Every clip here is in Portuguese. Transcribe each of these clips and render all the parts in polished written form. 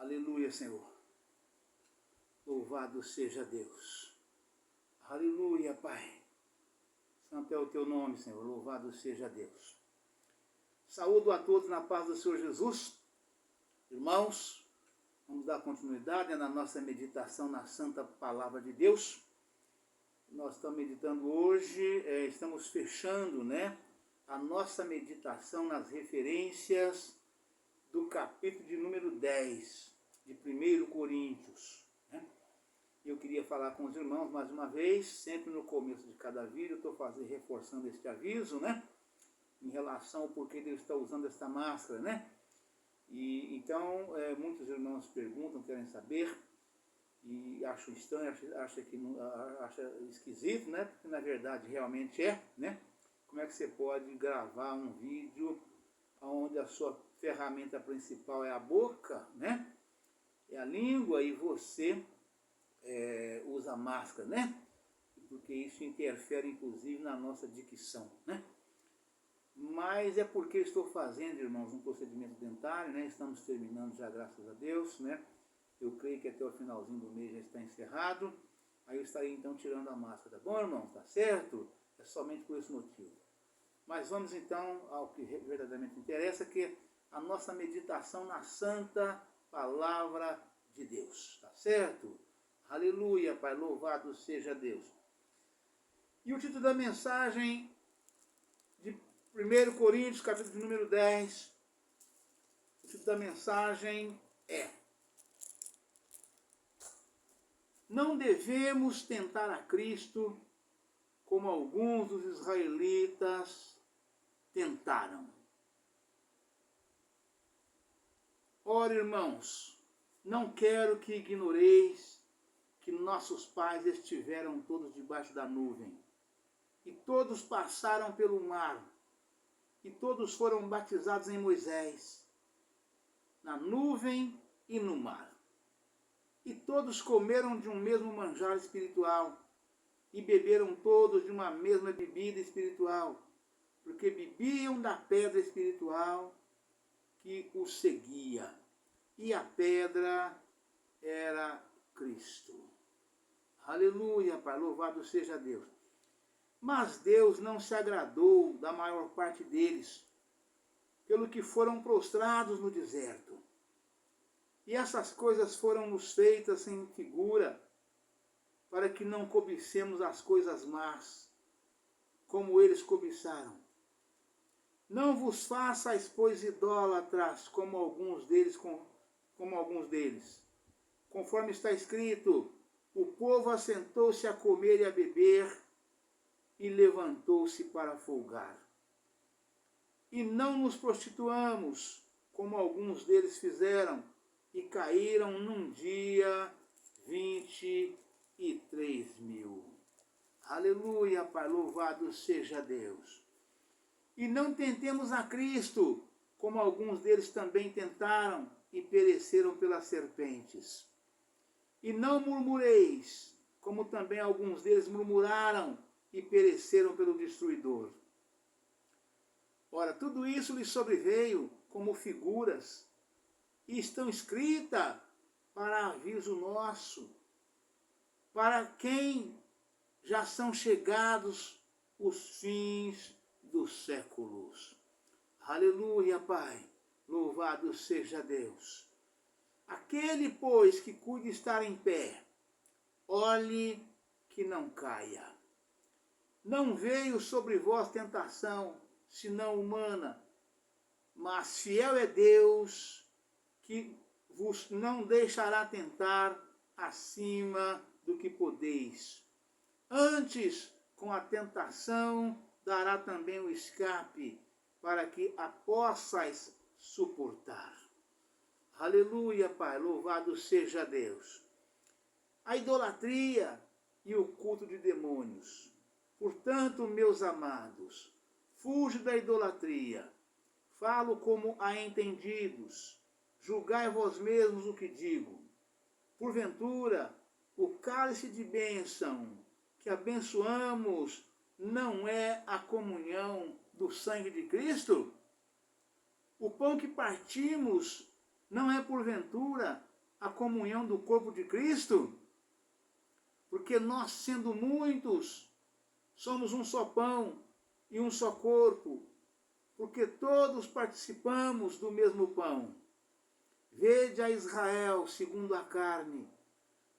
Aleluia, Senhor. Louvado seja Deus. Aleluia, Pai. Santo é o teu nome, Senhor. Louvado seja Deus. Saúdo a todos na paz do Senhor Jesus. Irmãos, vamos dar continuidade na nossa meditação na Santa Palavra de Deus. Nós estamos meditando hoje, estamos fechando, a nossa meditação nas referências do capítulo de número 10 de 1 Coríntios. Eu queria falar com os irmãos mais uma vez, sempre no começo de cada vídeo, eu estou reforçando este aviso, em relação ao porquê Deus está usando esta máscara, E então, muitos irmãos perguntam, querem saber, e acham estranho, acha esquisito, Porque na verdade realmente é, Como é que você pode gravar um vídeo onde a sua ferramenta principal é a boca, É a língua, e você usa máscara, Porque isso interfere inclusive na nossa dicção, Mas é porque estou fazendo, irmãos, um procedimento dentário, Estamos terminando já, graças a Deus, Eu creio que até o finalzinho do mês já está encerrado. Aí eu estarei então tirando a máscara, tá bom, irmãos? Tá certo? É somente por esse motivo. Mas vamos então ao que verdadeiramente interessa, que é a nossa meditação na Santa Palavra de Deus, tá certo? Aleluia, Pai, louvado seja Deus. E o título da mensagem de 1 Coríntios, capítulo de número 10, o título da mensagem é: não devemos tentar a Cristo como alguns dos israelitas tentaram. Ora, irmãos, não quero que ignoreis que nossos pais estiveram todos debaixo da nuvem, e todos passaram pelo mar, e todos foram batizados em Moisés, na nuvem e no mar. E todos comeram de um mesmo manjar espiritual, e beberam todos de uma mesma bebida espiritual, porque bebiam da pedra espiritual que os seguia, e a pedra era Cristo. Aleluia, Pai, louvado seja Deus. Mas Deus não se agradou da maior parte deles, pelo que foram prostrados no deserto. E essas coisas foram-nos feitas em figura, para que não cobicemos as coisas más, como eles cobiçaram. Não vos façais, pois, idólatras, como alguns deles, conforme está escrito: o povo assentou-se a comer e a beber, e levantou-se para folgar. E não nos prostituamos, como alguns deles fizeram, e caíram num dia 23.000. Aleluia, Pai, louvado seja Deus. E não tentemos a Cristo, como alguns deles também tentaram e pereceram pelas serpentes. E não murmureis, como também alguns deles murmuraram e pereceram pelo destruidor. Ora, tudo isso lhes sobreveio como figuras, e estão escritas para aviso nosso, para quem já são chegados os fins dos séculos. Aleluia, Pai, louvado seja Deus. Aquele, pois, que cuide estar em pé, olhe que não caia. Não veio sobre vós tentação, senão humana, mas fiel é Deus, que vos não deixará tentar acima do que podeis. Antes, com a tentação, dará também o escape, para que a possais suportar. Aleluia, Pai, louvado seja Deus. A idolatria e o culto de demônios. Portanto, meus amados, fuge da idolatria. Falo como a entendidos. Julgai vós mesmos o que digo. Porventura, o cálice de bênção que abençoamos não é a comunhão do sangue de Cristo? O pão que partimos não é porventura a comunhão do corpo de Cristo? Porque nós, sendo muitos, somos um só pão e um só corpo, porque todos participamos do mesmo pão. Vede a Israel segundo a carne.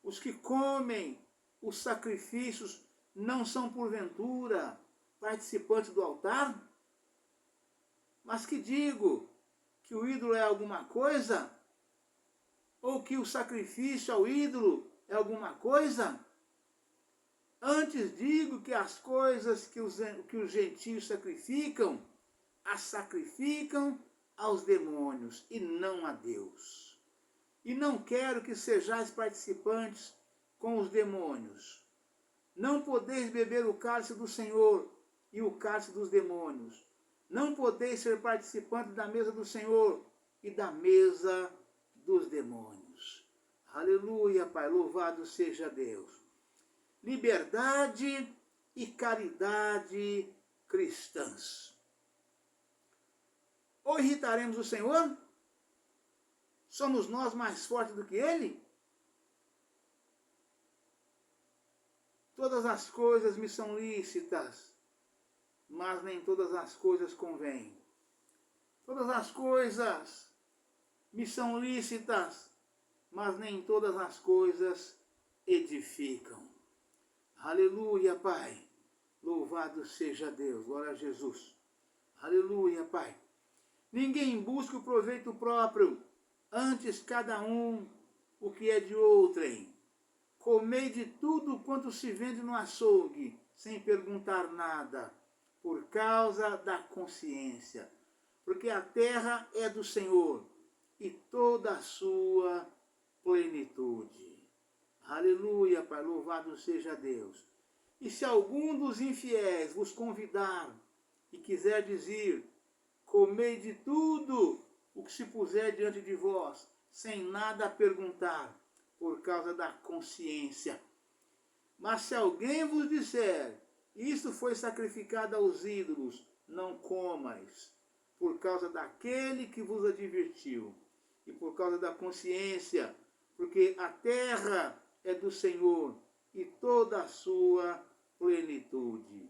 Os que comem os sacrifícios não são, porventura, participantes do altar? Mas que digo? Que o ídolo é alguma coisa? Ou que o sacrifício ao ídolo é alguma coisa? Antes digo que as coisas que os gentios sacrificam, as sacrificam aos demônios e não a Deus. E não quero que sejais participantes com os demônios. Não podeis beber o cálice do Senhor e o cálice dos demônios. Não podeis ser participantes da mesa do Senhor e da mesa dos demônios. Aleluia, Pai, louvado seja Deus. Liberdade e caridade cristãs. Ou irritaremos o Senhor? Somos nós mais fortes do que Ele? Todas as coisas me são lícitas, mas nem todas as coisas convêm. Todas as coisas me são lícitas, mas nem todas as coisas edificam. Aleluia, Pai. Louvado seja Deus. Glória a Jesus. Aleluia, Pai. Ninguém busca o proveito próprio, antes cada um o que é de outrem. Comei de tudo quanto se vende no açougue, sem perguntar nada, por causa da consciência. Porque a terra é do Senhor e toda a sua plenitude. Aleluia, Pai, louvado seja Deus. E se algum dos infiéis vos convidar e quiser dizer, comei de tudo o que se puser diante de vós, sem nada perguntar, por causa da consciência. Mas se alguém vos disser, isto foi sacrificado aos ídolos, não comais, por causa daquele que vos advertiu, e por causa da consciência, porque a terra é do Senhor e toda a sua plenitude.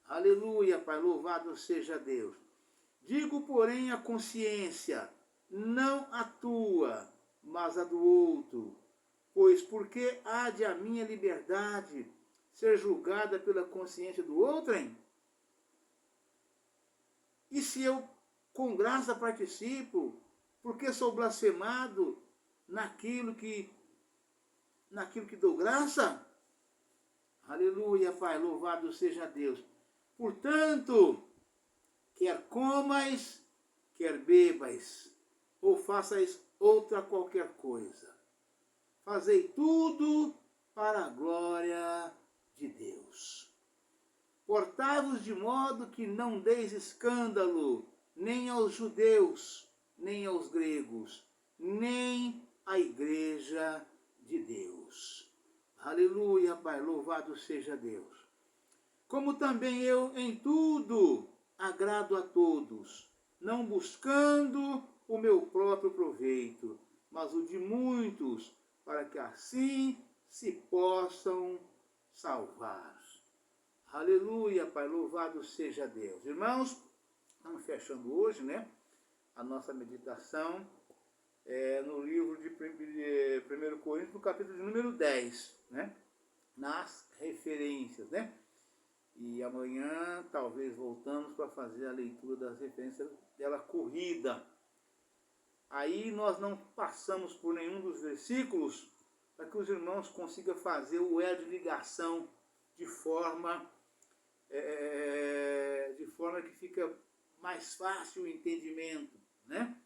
Aleluia, Pai, louvado seja Deus. Digo, porém, a consciência, não a tua, mas a do outro. Pois porque há de a minha liberdade ser julgada pela consciência do outrem? E se eu com graça participo, porque sou blasfemado naquilo que dou graça? Aleluia, Pai, louvado seja Deus. Portanto, quer comais, quer bebais, ou façais outra qualquer coisa, fazei tudo para a glória de Deus. Portai-vos de modo que não deis escândalo, nem aos judeus, nem aos gregos, nem à igreja de Deus. Aleluia, Pai, louvado seja Deus. Como também eu em tudo agrado a todos, não buscando o meu próprio proveito, mas o de muitos, para que assim se possam salvar. Aleluia, Pai, louvado seja Deus. Irmãos, estamos fechando hoje, né, a nossa meditação no livro de 1 Coríntios, no capítulo de número 10, né, nas referências, né. E amanhã talvez voltamos para fazer a leitura das referências dela corrida. Aí nós não passamos por nenhum dos versículos para que os irmãos consigam fazer o elo de ligação de forma que fica mais fácil o entendimento, né?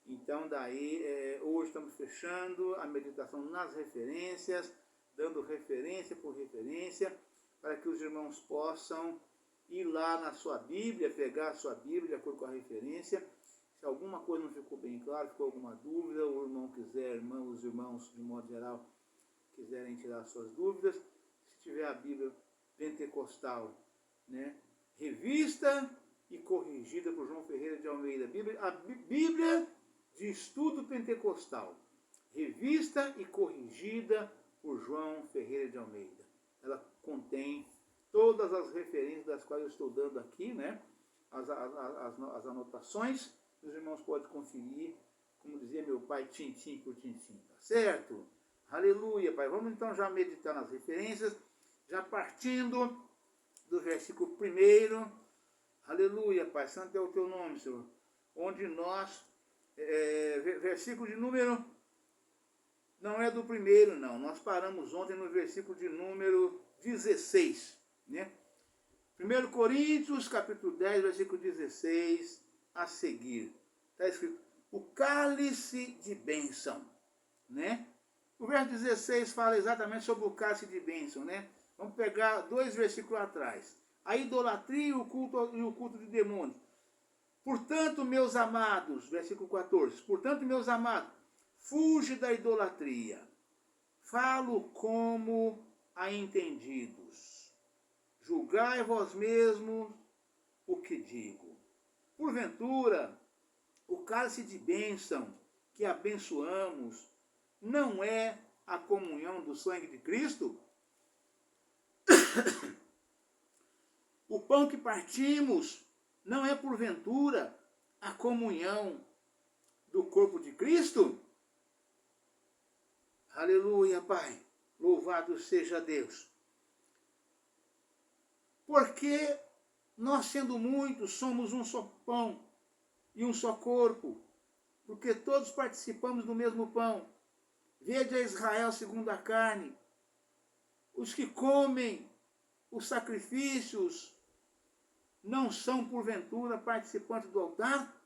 Então daí, hoje estamos fechando a meditação nas referências, dando referência por referência, para que os irmãos possam ir lá na sua Bíblia, pegar a sua Bíblia de acordo com a referência. Se alguma coisa não ficou bem clara, ficou alguma dúvida, o irmão quiser, os irmãos de modo geral quiserem tirar suas dúvidas, se tiver a Bíblia pentecostal, né, revista e corrigida por João Ferreira de Almeida, a Bíblia de estudo pentecostal, revista e corrigida por João Ferreira de Almeida. Ela contém todas as referências das quais eu estou dando aqui, né? As anotações, os irmãos podem conferir, como dizia meu pai, tintim por tintim, tá certo? Aleluia, Pai. Vamos então já meditar nas referências, já partindo do versículo 1. Aleluia, Pai. Santo é o teu nome, Senhor. Onde nós, versículo de número, não é do 1, não. Nós paramos ontem no versículo de número 16, né? 1 Coríntios, capítulo 10, versículo 16, a seguir. Está escrito, o cálice de bênção, né? O verso 16 fala exatamente sobre o cálice de bênção, né? Vamos pegar 2 versículos atrás. A idolatria e o culto de demônios. Portanto, meus amados, versículo 14, portanto, meus amados, fuge da idolatria. Falo como a entendidos. Julgai vós mesmos o que digo. Porventura, o cálice de bênção que abençoamos não é a comunhão do sangue de Cristo? O pão que partimos não é, porventura, a comunhão do corpo de Cristo? Aleluia, Pai. Louvado seja Deus. Porque nós, sendo muitos, somos um só pão e um só corpo, porque todos participamos do mesmo pão. Vede a Israel segundo a carne. Os que comem os sacrifícios não são, porventura, participantes do altar?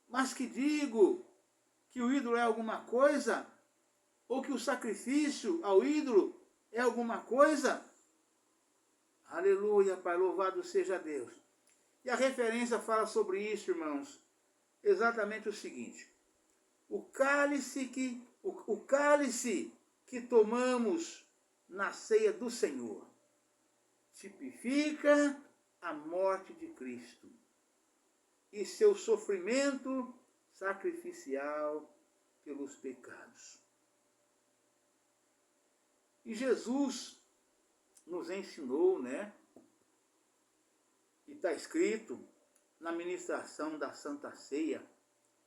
Mas que digo que o ídolo é alguma coisa? Ou que o sacrifício ao ídolo é alguma coisa? Aleluia, Pai, louvado seja Deus. E a referência fala sobre isso, irmãos. Exatamente o seguinte. O cálice que tomamos na ceia do Senhor tipifica a morte de Cristo e seu sofrimento sacrificial pelos pecados. E Jesus nos ensinou, né? E está escrito na ministração da Santa Ceia,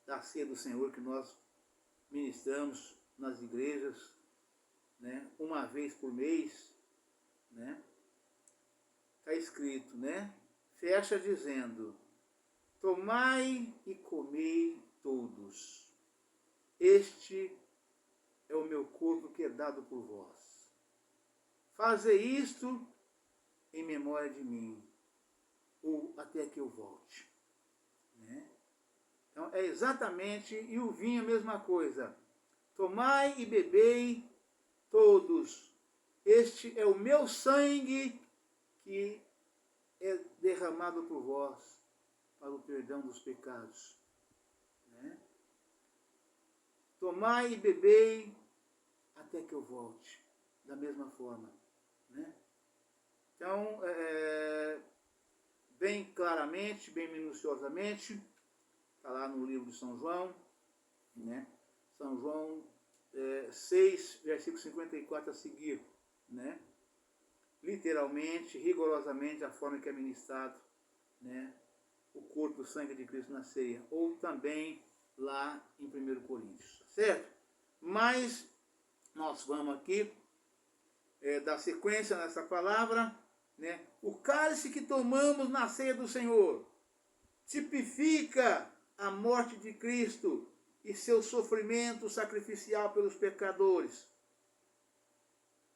da Ceia do Senhor, que nós ministramos nas igrejas, né? Uma vez por mês, né? Está escrito, né? Fecha dizendo, tomai e comei todos, este é o meu corpo que é dado por vós. Fazei isto em memória de mim, ou até que eu volte. Né? Então é exatamente, e o vinho a mesma coisa. Tomai e bebei todos, este é o meu sangue que é derramado por vós para o perdão dos pecados. Né? Tomai e bebei até que eu volte, da mesma forma. Né? Então, bem claramente, bem minuciosamente, está lá no livro de São João, né? São João 6, versículo 54 a seguir, né? Literalmente, rigorosamente, a forma que é ministrado, né? O corpo e o sangue de Cristo na ceia, ou também lá em 1 Coríntios, certo? Mas nós vamos aqui dar sequência nessa palavra, né? O cálice que tomamos na ceia do Senhor tipifica a morte de Cristo e seu sofrimento sacrificial pelos pecadores.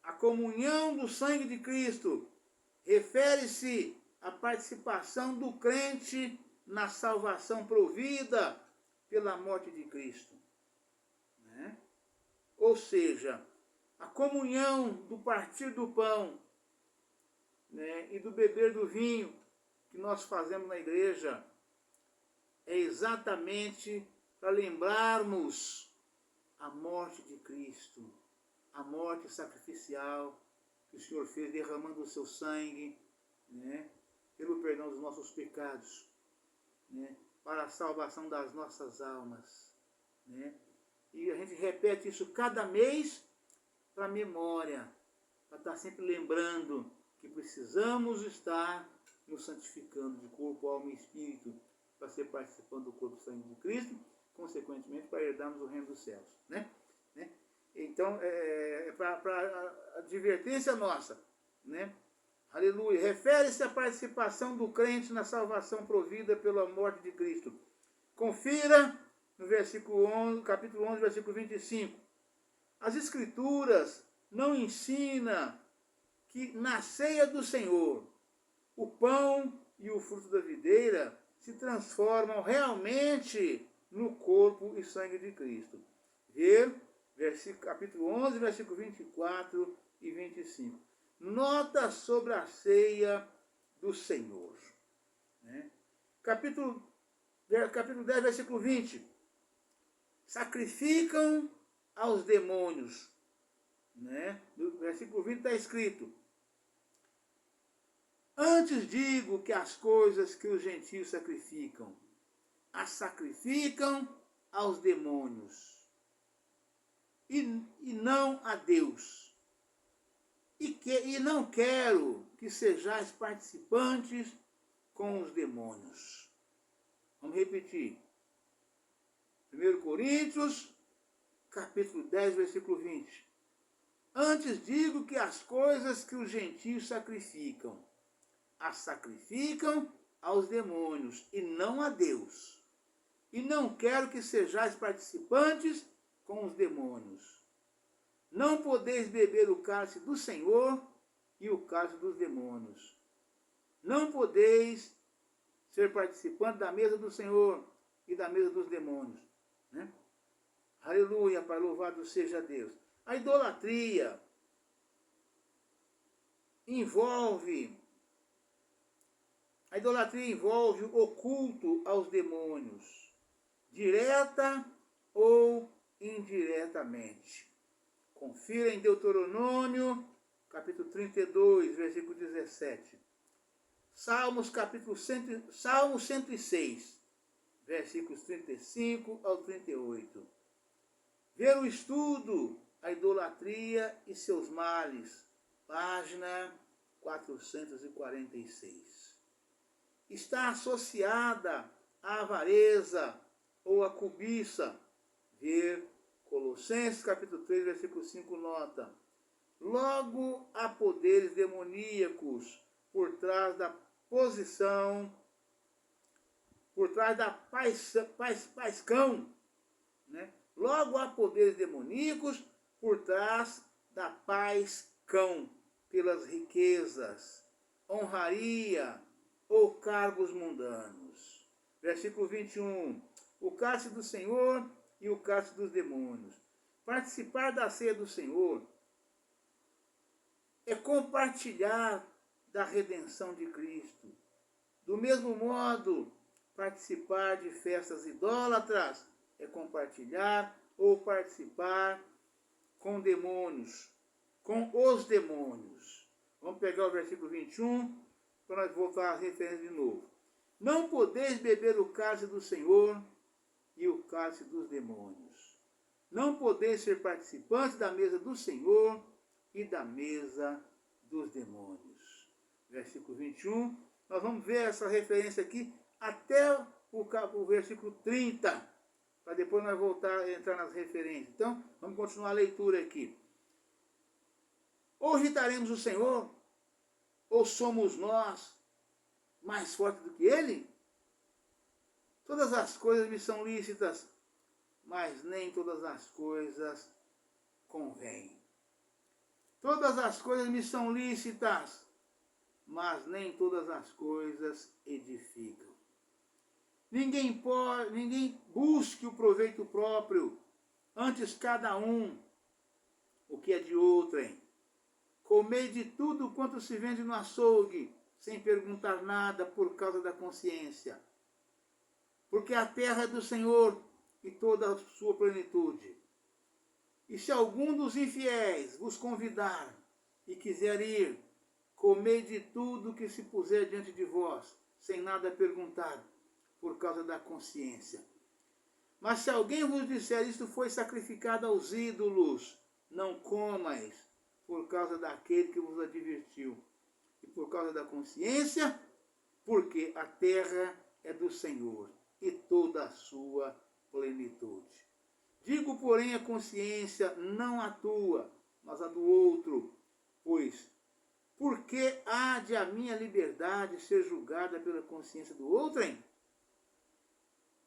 A comunhão do sangue de Cristo refere-se à participação do crente na salvação provida pela morte de Cristo. Né? Ou seja, a comunhão do partir do pão, né, e do beber do vinho que nós fazemos na igreja é exatamente para lembrarmos a morte de Cristo, a morte sacrificial que o Senhor fez derramando o seu sangue, né, pelo perdão dos nossos pecados, né, para a salvação das nossas almas. Né. E a gente repete isso cada mês para a memória, para estar sempre lembrando que precisamos estar nos santificando de corpo, alma e espírito para ser participando do corpo e sangue de Cristo, consequentemente para herdarmos o reino dos céus. Né? Então, para advertência nossa, né? Aleluia. Refere-se à participação do crente na salvação provida pela morte de Cristo. Confira no versículo 11, capítulo 11, versículo 25. As Escrituras não ensinam que na ceia do Senhor o pão e o fruto da videira se transformam realmente no corpo e sangue de Cristo. Ver capítulo 11, versículo 24 e 25. Nota sobre a ceia do Senhor. Né? Capítulo 10, versículo 20. Sacrificam aos demônios. Né? No versículo 20 está escrito: antes digo que as coisas que os gentios sacrificam, as sacrificam aos demônios, e não a Deus. E não quero que sejais participantes com os demônios. Vamos repetir. 1 Coríntios, capítulo 10, versículo 20. Antes digo que as coisas que os gentios sacrificam, as sacrificam aos demônios e não a Deus. E não quero que sejais participantes com os demônios. Não podeis beber o cálice do Senhor e o cálice dos demônios. Não podeis ser participante da mesa do Senhor e da mesa dos demônios. Né? Aleluia, Pai, louvado seja Deus. A idolatria envolve o culto aos demônios, direta ou indiretamente. Confira em Deuteronômio, capítulo 32, versículo 17. Salmo 106, versículos 35 ao 38. Ver o estudo, a idolatria e seus males, página 446. Está associada à avareza ou à cobiça. Ver Colossenses, capítulo 3, versículo 5, nota. Logo há poderes demoníacos por trás da posição, por trás da paixão, né? Logo há poderes demoníacos por trás da paixão pelas riquezas, honraria ou cargos mundanos. Versículo 21. O cálice do Senhor e o cálice dos demônios. Participar da ceia do Senhor é compartilhar da redenção de Cristo. Do mesmo modo, participar de festas idólatras é compartilhar ou participar com demônios, com os demônios. Vamos pegar o versículo 21 para nós voltar às referências de novo. Não podeis beber o cálice do Senhor e o cálice dos demônios. Não podeis ser participantes da mesa do Senhor e da mesa dos demônios. Versículo 21. Nós vamos ver essa referência aqui até o versículo 30, para depois nós voltar a entrar nas referências. Então, vamos continuar a leitura aqui. Ou irritaremos o Senhor, ou somos nós mais fortes do que Ele? Todas as coisas me são lícitas, mas nem todas as coisas convêm. Todas as coisas me são lícitas, mas nem todas as coisas edificam. Ninguém busque o proveito próprio, antes cada um o que é de outrem. Comei de tudo quanto se vende no açougue, sem perguntar nada por causa da consciência. Porque a terra é do Senhor e toda a sua plenitude. E se algum dos infiéis vos convidar e quiser ir, comei de tudo que se puser diante de vós, sem nada perguntar, por causa da consciência. Mas se alguém vos disser isto foi sacrificado aos ídolos, não comais, por causa daquele que vos advertiu, e por causa da consciência, porque a terra é do Senhor, e toda a sua plenitude. Digo, porém, a consciência, não a tua, mas a do outro, pois, por que há de a minha liberdade ser julgada pela consciência do outrem?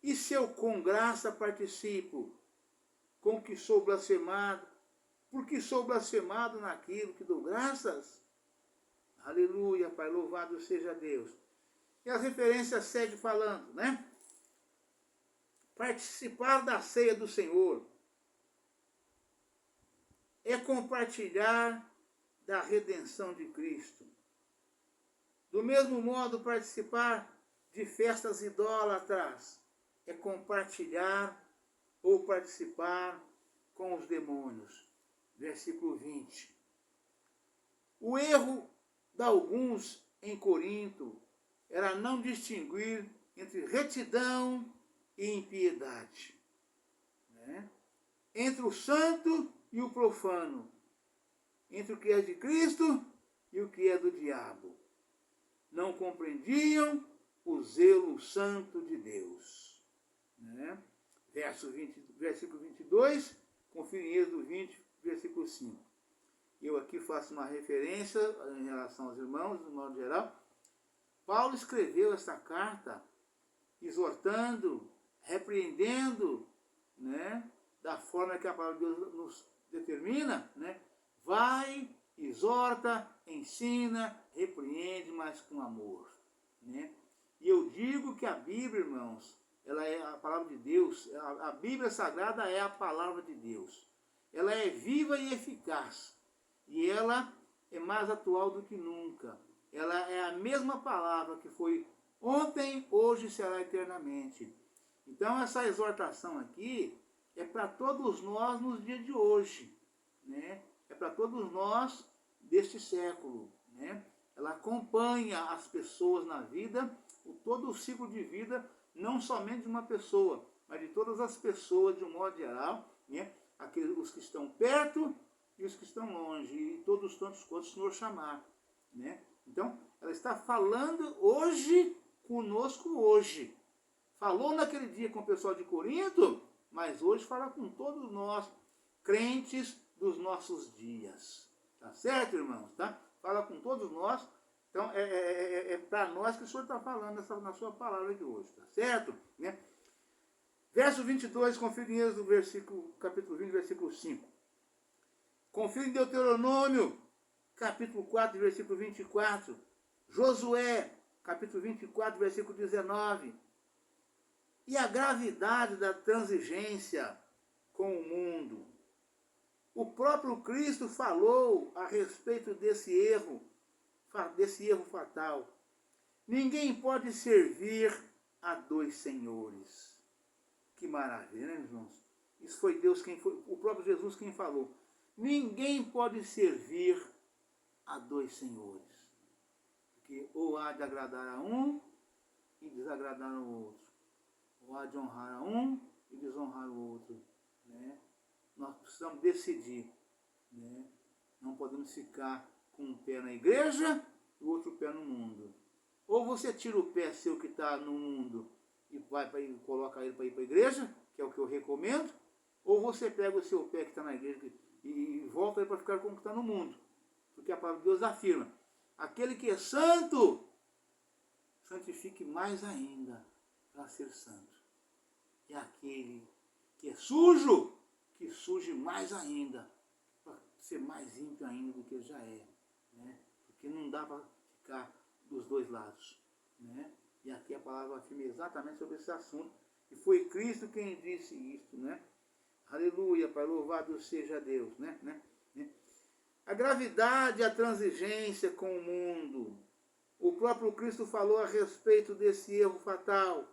E se eu com graça participo, com que sou blasfemado, porque sou blasfemado naquilo que dou graças? Aleluia, Pai, louvado seja Deus. E as referências seguem falando, né? Participar da ceia do Senhor é compartilhar da redenção de Cristo. Do mesmo modo, participar de festas idólatras é compartilhar ou participar com os demônios. Versículo 20. O erro de alguns em Corinto era não distinguir entre retidão e impiedade, né? Entre o santo e o profano, entre o que é de Cristo e o que é do diabo. Não compreendiam o zelo santo de Deus, né? Versículo 22, confira em Êxodo 20, versículo 5. Eu aqui faço uma referência em relação aos irmãos, de modo geral. Paulo escreveu esta carta exortando, repreendendo, né, da forma que a palavra de Deus nos determina, né? Vai, exorta, ensina, repreende, mas com amor, né? E eu digo que a Bíblia, irmãos, ela é a palavra de Deus, a Bíblia Sagrada é a palavra de Deus. Ela é viva e eficaz, e ela é mais atual do que nunca. Ela é a mesma palavra que foi ontem, hoje e será eternamente. Então essa exortação aqui é para todos nós nos dias de hoje, né? É para todos nós deste século, né? Ela acompanha as pessoas na vida, todo o ciclo de vida, não somente de uma pessoa, mas de todas as pessoas de um modo geral, né? Os que estão perto e os que estão longe, e todos tantos quantos o Senhor chamar, né? Então, ela está falando hoje conosco hoje. Falou naquele dia com o pessoal de Corinto, mas hoje fala com todos nós, crentes dos nossos dias. Tá certo, irmãos? Tá? Fala com todos nós. Então, é para nós que o Senhor está falando na sua palavra de hoje. Tá certo? Né? Verso 22, confira em Êxodo, capítulo 20, versículo 5. Confira em Deuteronômio, capítulo 4, versículo 24. Josué, capítulo 24, versículo 19. E a gravidade da transigência com o mundo. O próprio Cristo falou a respeito desse erro fatal. Ninguém pode servir a dois senhores. Que maravilha, né, irmãos? Isso foi Deus o próprio Jesus quem falou. Ninguém pode servir a dois senhores. Porque ou há de agradar a um e desagradar ao outro. Ou há de honrar a um e desonrar o outro, né? Nós precisamos decidir, né? Não podemos ficar com um pé na igreja e o outro pé no mundo. Ou você tira o pé seu que está no mundo e coloca ele para ir para a igreja, que é o que eu recomendo, ou você pega o seu pé que está na igreja e volta ele para ficar com o que está no mundo. Porque a palavra de Deus afirma, aquele que é santo, santifique mais ainda para ser santo. E aquele que é sujo, que suje mais ainda, para ser mais ímpio ainda do que já é, né? Porque não dá para ficar dos dois lados, né? E aqui a palavra afirma exatamente sobre esse assunto, e foi Cristo quem disse isso, né? Aleluia, Pai, louvado seja Deus, né? A gravidade e a transigência com o mundo. O próprio Cristo falou a respeito desse erro fatal.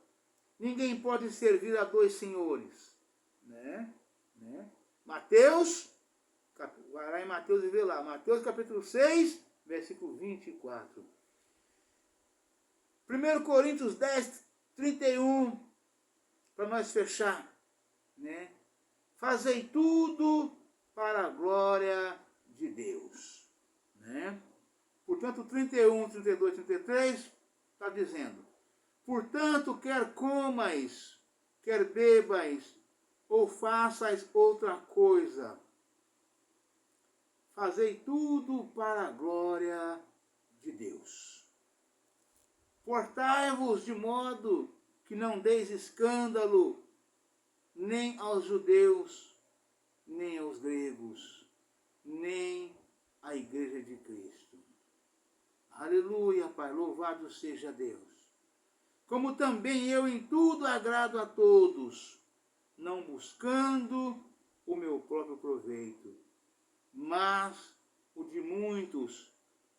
Ninguém pode servir a dois senhores, né? Mateus, vai lá em Mateus e vê lá, Mateus capítulo 6, versículo 24. 1 Coríntios 10, 31, para nós fechar. né? Fazei tudo para a glória de Deus, né? Portanto, 31, 32, 33 está dizendo: portanto, quer comais, quer bebais, ou façais outra coisa, fazei tudo para a glória de Deus. Portai-vos de modo que não deis escândalo nem aos judeus, nem aos gregos, nem à igreja de Cristo. Aleluia, Pai, louvado seja Deus. Como também eu em tudo agrado a todos, não buscando o meu próprio proveito, mas o de muitos,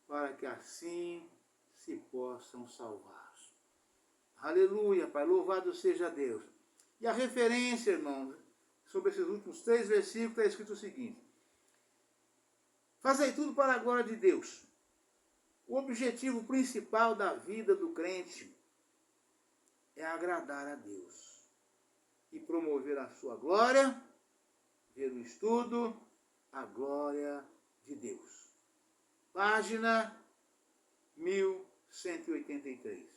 para que assim se possam salvar. Aleluia, Pai, louvado seja Deus. E a referência, irmãos, sobre esses últimos 3 versículos, está escrito o seguinte: fazei tudo para a glória de Deus. O objetivo principal da vida do crente é agradar a Deus e promover a sua glória, ver o estudo, a glória de Deus. Página 1183.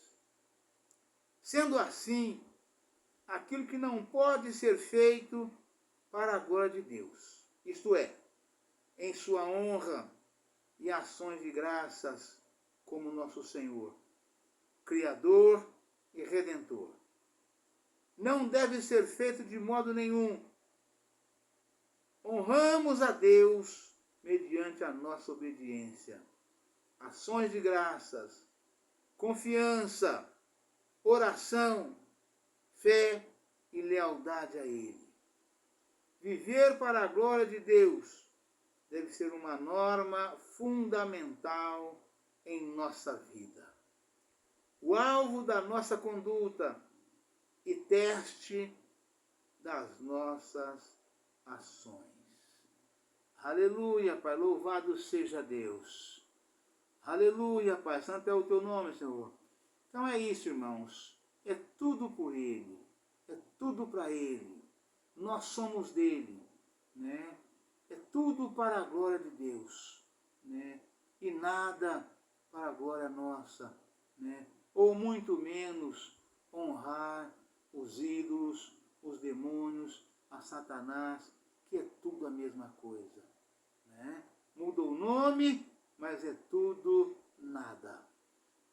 Sendo assim, aquilo que não pode ser feito para a glória de Deus, isto é, em sua honra e ações de graças como nosso Senhor, Criador e Redentor. Não deve ser feito de modo nenhum. Honramos a Deus mediante a nossa obediência, ações de graças, confiança, oração, fé e lealdade a Ele. Viver para a glória de Deus deve ser uma norma fundamental em nossa vida. O alvo da nossa conduta e teste das nossas ações. Aleluia, Pai, louvado seja Deus. Aleluia, Pai, santo é o teu nome, Senhor. Então é isso, irmãos. É tudo por Ele. É tudo para Ele. Nós somos dele, né? É tudo para a glória de Deus, né? E nada para a glória nossa, né? Ou muito menos honrar os ídolos, os demônios, a Satanás, que é tudo a mesma coisa, né? Muda o nome, mas é tudo nada.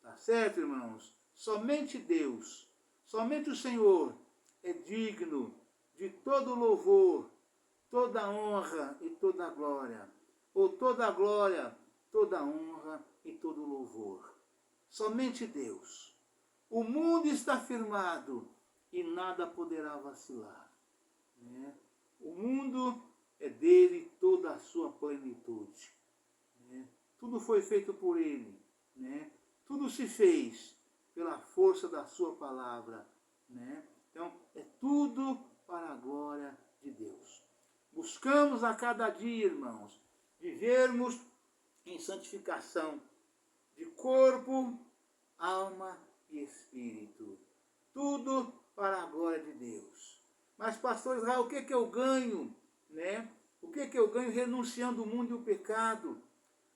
Tá certo, irmãos? Somente Deus, somente o Senhor é digno de todo louvor, toda honra e toda glória, ou toda glória, toda honra e todo louvor. Somente Deus. O mundo está firmado e nada poderá vacilar, né? O mundo é dele toda a sua plenitude, né? Tudo foi feito por ele, né? Tudo se fez pela força da sua palavra, né? Então, é tudo para a glória de Deus. Buscamos a cada dia, irmãos, vivermos em santificação de corpo, alma e espírito. Tudo para a glória de Deus. Mas, pastor Israel, o que eu ganho, né? O que eu ganho renunciando o mundo e o pecado,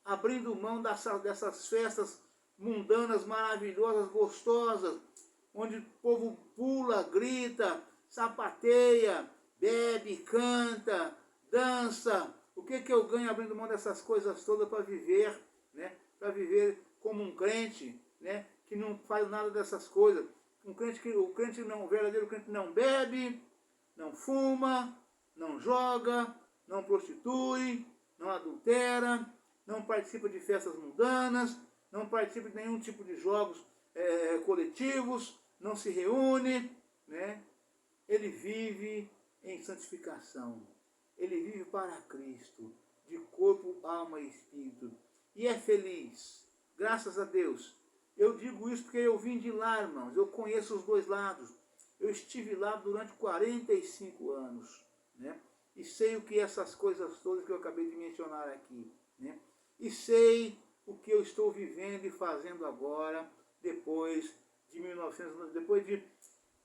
abrindo mão dessas festas mundanas, maravilhosas, gostosas, onde o povo pula, grita, sapateia, bebe, canta, dança. O que eu ganho abrindo mão dessas coisas todas para viver, né? Para viver como um crente, né? Que não faz nada dessas coisas. O verdadeiro crente não bebe, não fuma, não joga, não prostitui, não adultera, não participa de festas mundanas, não participa de nenhum tipo de jogos coletivos, não se reúne, né? Ele vive em santificação. Ele vive para Cristo, de corpo, alma e espírito. E é feliz, graças a Deus. Eu digo isso porque eu vim de lá, irmãos. Eu conheço os dois lados. Eu estive lá durante 45 anos, né? E sei o que essas coisas todas que eu acabei de mencionar aqui, né? E sei o que eu estou vivendo e fazendo agora, depois de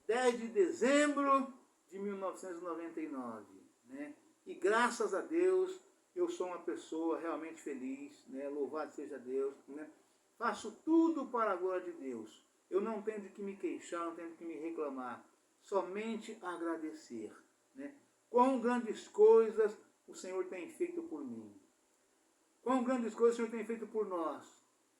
10 de dezembro de 1999, né? E graças a Deus eu sou uma pessoa realmente feliz, né? Louvado seja Deus, né? Faço tudo para a glória de Deus. Eu não tenho de que me queixar, não tenho de que me reclamar, somente agradecer, né? Quão grandes coisas o Senhor tem feito por mim. Quão grandes coisas o Senhor tem feito por nós,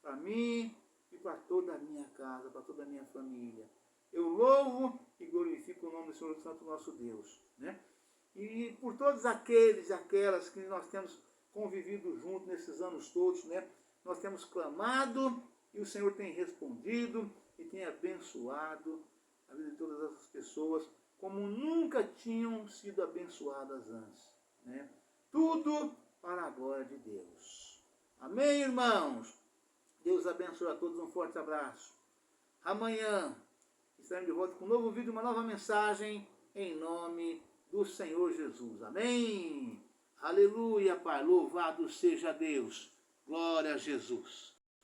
para mim e para toda a minha casa, para toda a minha família. Eu louvo e glorifico o nome do Senhor Santo nosso Deus, né? E por todos aqueles e aquelas que nós temos convivido juntos nesses anos todos, né? Nós temos clamado e o Senhor tem respondido e tem abençoado a vida de todas essas pessoas como nunca tinham sido abençoadas antes, né? Tudo para a glória de Deus. Amém, irmãos? Deus abençoe a todos, um forte abraço. Amanhã estaremos de volta com um novo vídeo, uma nova mensagem, em nome do Senhor Jesus. Amém? Aleluia, Pai. Louvado seja Deus. Glória a Jesus.